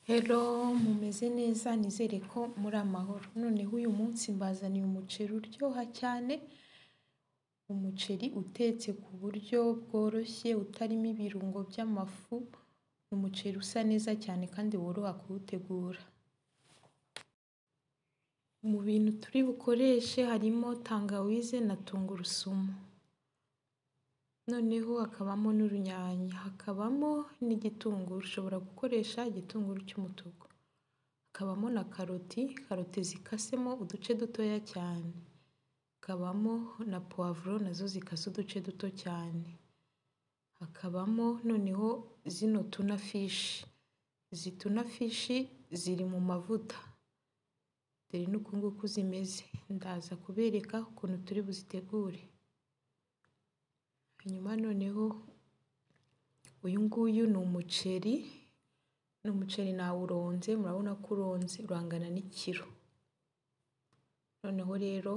Hello, mumeze neza nizere ko muri amahoro. Noneho uyu munsi mbazaniye umuceri uryoha cyane, umuceri utetse ku buryo bworoshye utarimo ibirungo by'amafu, umuceri usa neza cyane kandi woroha kuwutegura. Mu bintu turi bukoreshe harimo tangawize na tungurusumu. Noneho hakabamo n'urunyanya, hakabamo n'igitunguru, ushobora gukoresha igitunguru cy'umutuku. Hakabamo na karoti zikasemo uduce dutoya cyane. Hakabamo na puwavuro nazo zikase uduce duto cyane. Hakabamo noneho zino tuna fishi. Izi tuna fishi ziri mu mavuta. Dore n'uku nguku zimeze. Ndaza kubereka ukuntu turi buzitegure. Hanyuma noneho uyu nguyu ni umuceri nawuronze, murabona ko uronze, urangana n'ikiro. Noneho rero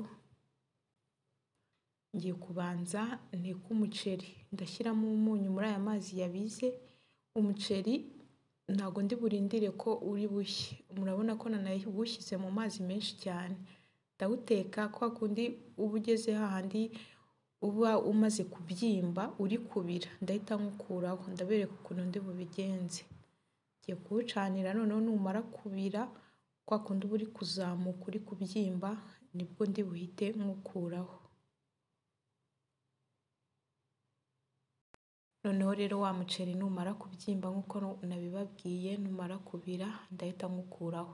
ngiye kubanza nteke umuceri, ndashyiramo umunyu muri aya mazi yabize. Umuceri ntago ndi burindire ko uri bushye, murabona ko nanawushyize mu mazi menshi cyane. Ndawuteka kwa kundi uba ugeze hahandi uba umaze kubyimba uri kubira, ndahita nkukuraho, ndabereka ukuntu ndi bubigenze. Ngiye kuwucanira noneho numara kubira, kwa kundi uba uri kuzamuka uri kubyimba, nibwo ndi buhite nkukuraho. Noneho rero wa muceri numara kubyimba nk'uko nabibabwiye, numara kubira ndahita nkukuraho.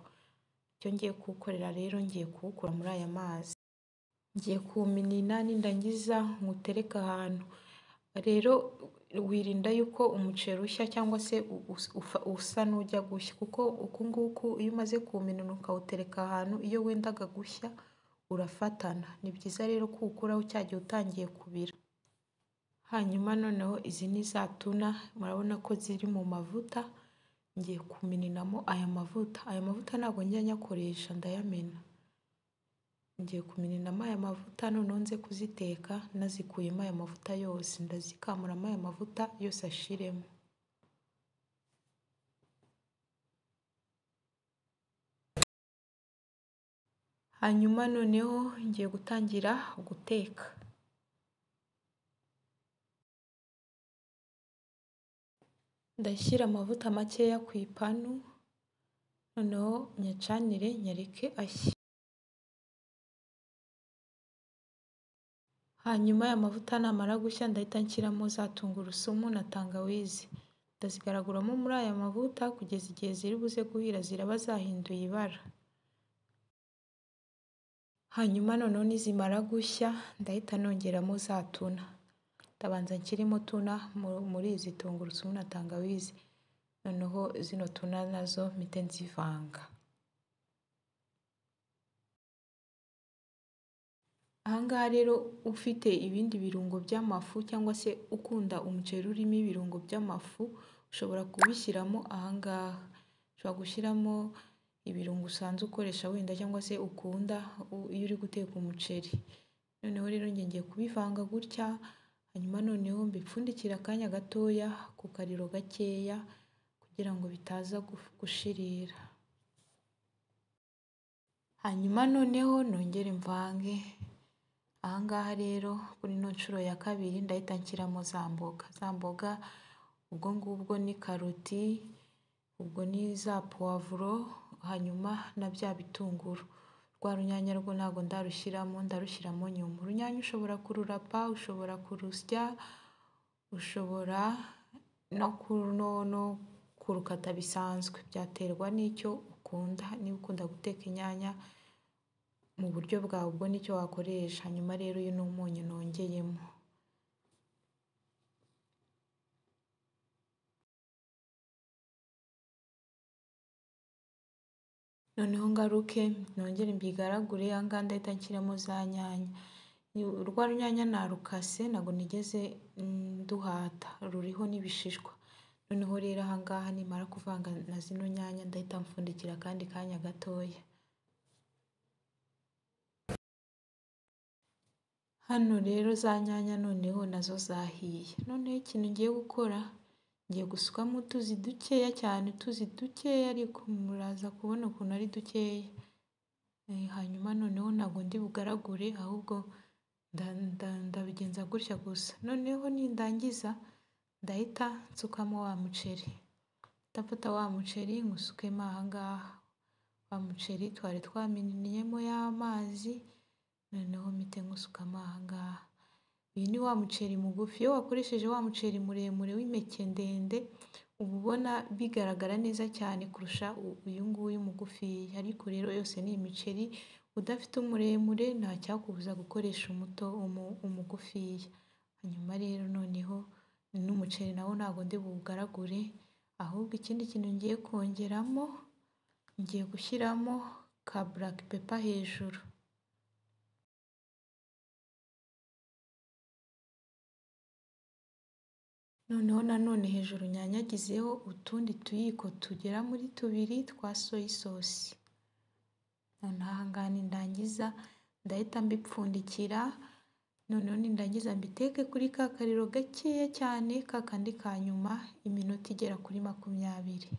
Icyo ngiye kuwukorera rero, ngiye kuwukura muri aya mazi. Ngiye kuwuminina nindangiza nkutereka ahantu. Rero wirinda yuko umuceri ushya cyangwa se usa n'ujya gushya, kuko uku nguku iyo umaze kuwuminina ukawutereka ahantu, iyo wendaga gushya urafatana. Ni byiza rero kuwukuraho cya gihe utangiye kubira. Hanyuma noneho izi ni za tuna, murabona ko ziri mu mavuta. Ngiye kumininamo aya mavuta. Aya mavuta ntabwo njya nyakoresha, ndayamena. Ngiye kumininamo aya mavuta, noneho nze kuziteka nazikuyemo aya mavuta yose. Ndazikamuramo aya mavuta yose ashiremo. Hanyuma noneho ngiye gutangira guteka. Ndashyira amavuta makeya ku ipanu, noneho nyacanire nyareke ashye. Hanyuma aya mavuta namara gushya ndahita nshyiramo za tungurusumu na tangawizi. Ndazigaraguramo muri aya mavuta kugeza igihe ziri buze guhira, ziraba zahinduye ibara. Hanyuma noneho nizimara gushya ndahita nongeramo za tuna. Ndabanza nshyiremo tuna muri izi tungurusumu na tangawizi. Noneho zino tuna nazo mpite nzivanga. Ahangaha rero ufite ibindi birungo by'amafu cyangwa se ukunda umuceri urimo ibirungo by'amafu, ushobora kubishyiramo ahangaha. Ushobora gushyiramo ibirungo usanzwe ukoresha wenda cyangwa se ukunda iyo uri guteka umuceri. Noneho rero ngiye kubivanga gutya, hanyuma noneho mbipfundikira akanya gatoya ku kariro gakeya kugira ngo bitaza gushirira. Hanyuma noneho nongere mvange. Ahangaha rero kuri ino nshuro ya kabiri ndahita nshyiramo za mboga. Za mboga ubwo ngubwo ni karoti, ubwo ni za puwavuro, hanyuma na bya bitunguru. Rwa runyanya rwo ntabwo ndarushyiramo, ndarushyiramo nyuma. Urunyanya ushobora kururapa, ushobora kurusya, ushobora no kurukata bisanzwe. Byaterwa n'icyo ukunda. Niba ukunda guteka inyanya mu buryo bwawe, ubwo nicyo wakoresha. Hanyuma rero uyu ni umunyu nongeyemo. Noneho ngaruke nongere mbigaragure, ahangaha ndahita nshyiramo za nyanya. Rwa runyanya narukase, ntabwo nigeze nduhata, ruriho n'ibishishwa. Noneho rero ahangaha nimara kuvanga na zino nyanya ndahita mfundikira akandi kanya gatoya. Hano rero za nyanya noneho nazo zahiye. Noneho ikintu ngiye gukora, ngiye gusukamo utuzi dukeya cyane, utuzi dukeya ariko muraza kubona ukuntu ari dukeya. Hanyuma noneho ntabwo ndi bugaragure ahubwo ndabigenza gutya gusa. Noneho nindangiza ndahita nsukamo wa muceri. Ndafata wa muceri nywusukemo aha ngaha. Wa muceri twari twamininiyemo y'amazi, noneho mpite nywusukamo aha ngaha. Uyu ni wa muceri mugufi. Iyo wakoresheje wa muceri muremure w'impeke ndende, uba ubona bigaragara neza cyane kurusha uyu nguyu mugufiya. Ariko rero yose ni imiceri, udafite umuremure nta cyakubuza gukoresha umugufiya. Hanyuma rero noneho n'umuceri nawo ntabwo ndi buwugaragure, ahubwo ikindi kintu ngiye kongeramo, ngiye gushyiramo ka black pepper hejuru. Noneho nanone hejuru nyanyagizeho utundi tuyiko tugera muri 2 twa soy sauce. Noneho aha ngaha nindangiza ndahita mbipfundikira, noneho nindangiza mbiteke kuri ka kariro gakeya cyane, ka kandi ka nyuma, iminota igera kuri 20.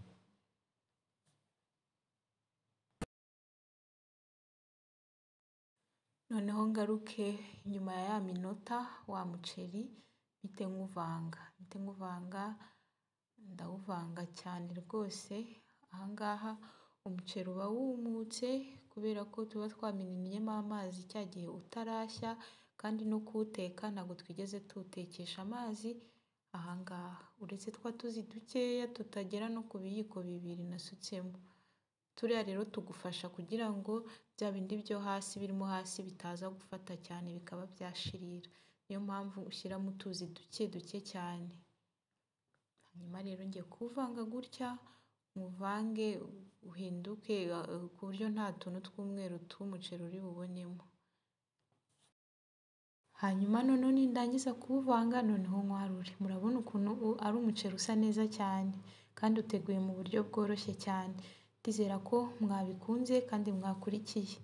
Noneho ngaruke nyuma ya minota wa muceri mpite nywuvanga, ndawuvanga cyane rwose. Aha ngaha umuceri uba wumutse kubera ko tuba twamininiyemo amazi cya gihe utarashya, kandi no kuwuteka ntabwo twigeze tuwutekesha amazi. Aha ngaha uretse twa tuzi dukeya tutagera no ku biyiko 2 nasutsemo. Turiya rero tugufasha kugira ngo bya bindi byo hasi birimo hasi bitaza gufata cyane bikaba byashirira. Niyo mpamvu ushyiramo utuzi duke duke cyane. Hanyuma rero ngiye kuwuvanga gutya, muvange uhinduke ku buryo nta tuntu tw'umweru tw'umuceri uri bubonemo. Hanyuma noneho nindangiza kuwuvanga, noneho nkwarure. Murabona ukuntu ari umuceri usa neza cyane kandi uteguye mu buryo bworoshye cyane. Ndizera ko mwabikunze kandi mwakurikiye.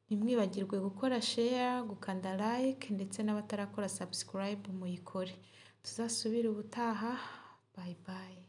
Ntimwibagirwe gukora share, gukanda like, ndetse n'abatarakora subscribe muyikore. Tuzasubire ubutaha. Bye bye.